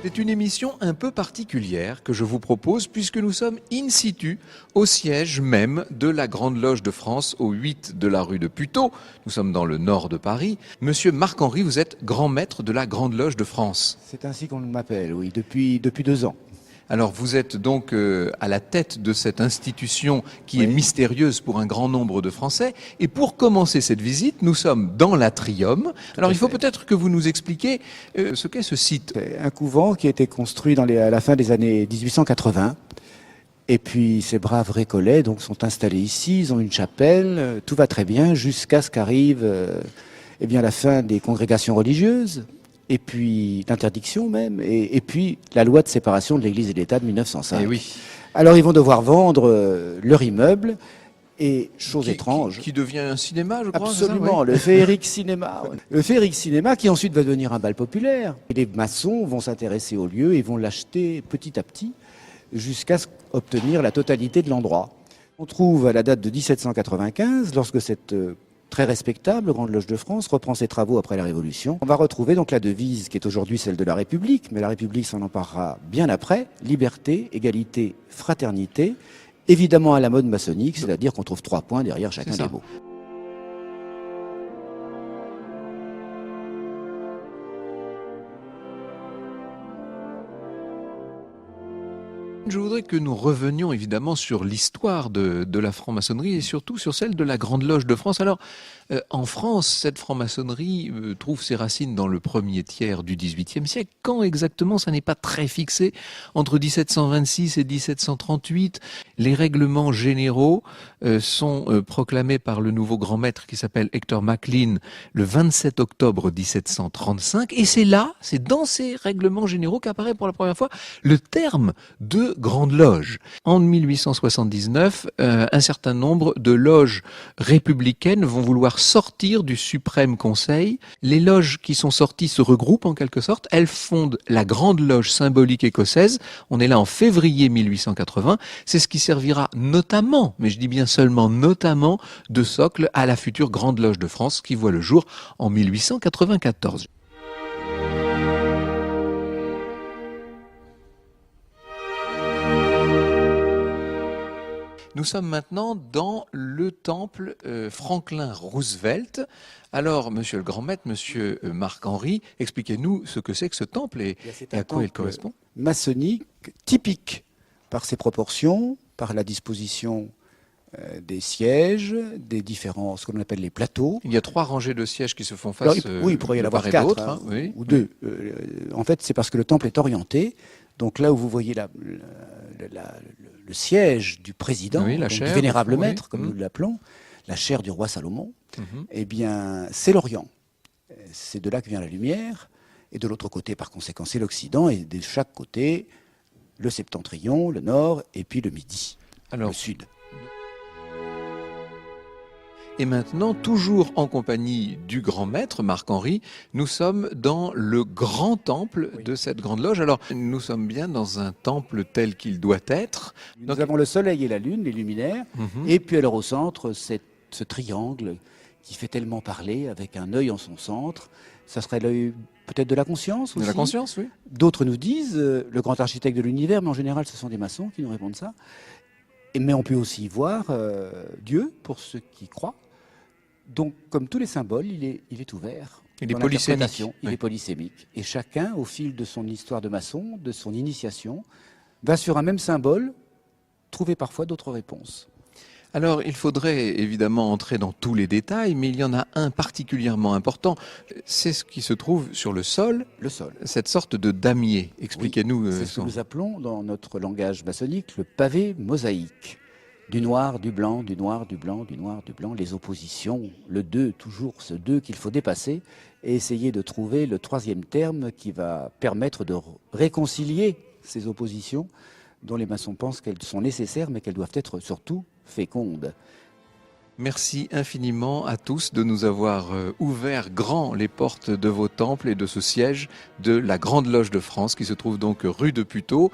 C'est une émission un peu particulière que je vous propose puisque nous sommes in situ au siège même de la Grande Loge de France au 8 de la rue de Puteaux. Nous sommes dans le nord de Paris. Monsieur Marc-Henri, vous êtes grand maître de la Grande Loge de France. C'est ainsi qu'on m'appelle, oui, depuis 2 ans. Alors vous êtes donc à la tête de cette institution qui Oui. est mystérieuse pour un grand nombre de Français. Et pour commencer cette visite, nous sommes dans l'atrium. Alors il faut peut-être que vous nous expliquiez ce qu'est ce site. C'est un couvent qui a été construit à la fin des années 1880. Et puis ces braves récollets donc, sont installés ici, ils ont une chapelle, tout va très bien jusqu'à ce qu'arrive la fin des congrégations religieuses. Et puis l'interdiction même, et puis la loi de séparation de l'Église et de l'État de 1905. Eh oui. Alors ils vont devoir vendre leur immeuble, et chose étrange. Qui devient un cinéma, je crois. Absolument, c'est ça, le féerique cinéma. Le féerique cinéma qui ensuite va devenir un bal populaire. Et les maçons vont s'intéresser au lieu et vont l'acheter petit à petit jusqu'à obtenir la totalité de l'endroit. On trouve à la date de 1795, lorsque cette très respectable Grande Loge de France reprend ses travaux après la Révolution. On va retrouver donc la devise qui est aujourd'hui celle de la République, mais la République s'en emparera bien après: liberté, égalité, fraternité, évidemment à la mode maçonnique, c'est-à-dire qu'on trouve 3 points derrière chacun des mots. Je voudrais que nous revenions évidemment sur l'histoire de la franc-maçonnerie et surtout sur celle de la Grande Loge de France. Alors, en France, cette franc-maçonnerie trouve ses racines dans le premier tiers du XVIIIe siècle. Quand exactement, ça n'est pas très fixé. Entre 1726 et 1738, les règlements généraux sont proclamés par le nouveau grand maître qui s'appelle Hector MacLean le 27 octobre 1735. Et c'est dans ces règlements généraux qu'apparaît pour la première fois le terme de Grande Loge. En 1879, un certain nombre de loges républicaines vont vouloir sortir du Suprême Conseil. Les loges qui sont sorties se regroupent en quelque sorte. Elles fondent la Grande Loge symbolique écossaise. On est là en février 1880. C'est ce qui servira notamment, mais je dis bien seulement notamment, de socle à la future Grande Loge de France qui voit le jour en 1894. Nous sommes maintenant dans le temple Franklin Roosevelt. Alors, monsieur le grand maître, monsieur Marc-Henri, expliquez-nous ce que c'est que ce temple et à quoi il correspond. Maçonnique typique par ses proportions, par la disposition des sièges, des différents, ce qu'on appelle les plateaux. Il y a 3 rangées de sièges qui se font face. Alors, oui, il pourrait y en avoir 4 oui, ou 2. En fait, c'est parce que le temple est orienté. Donc là où vous voyez le siège du président, oui, du vénérable maître, comme nous l'appelons, la chaire du roi Salomon, eh bien, c'est l'Orient. C'est de là que vient la lumière. Et de l'autre côté, par conséquent, c'est l'Occident. Et de chaque côté, le septentrion, le nord, et puis le midi, le sud. Et maintenant, toujours en compagnie du grand maître, Marc-Henri, nous sommes dans le grand temple de cette grande loge. Alors, nous sommes bien dans un temple tel qu'il doit être. Nous avons le soleil et la lune, les luminaires, et puis alors au centre, ce triangle qui fait tellement parler, avec un œil en son centre. Ça serait l'œil peut-être de la conscience aussi. De la conscience, oui. D'autres nous disent le grand architecte de l'univers, mais en général, ce sont des maçons qui nous répondent ça. Mais on peut aussi voir Dieu, pour ceux qui croient. Donc, comme tous les symboles, il est ouvert. Il est polysémique. Il est polysémique. Et chacun, au fil de son histoire de maçon, de son initiation, va sur un même symbole trouver parfois d'autres réponses. Alors, il faudrait évidemment entrer dans tous les détails, mais il y en a un particulièrement important. C'est ce qui se trouve sur le sol. Le sol. Cette sorte de damier. Expliquez-nous. Oui, c'est ce que nous appelons, dans notre langage maçonnique, le pavé mosaïque. Du noir, du blanc, du noir, du blanc, du noir, du blanc, les oppositions, le 2, toujours ce 2 qu'il faut dépasser et essayer de trouver le 3e terme qui va permettre de réconcilier ces oppositions dont les maçons pensent qu'elles sont nécessaires mais qu'elles doivent être surtout fécondes. Merci infiniment à tous de nous avoir ouvert grand les portes de vos temples et de ce siège de la Grande Loge de France qui se trouve donc rue de Puteaux.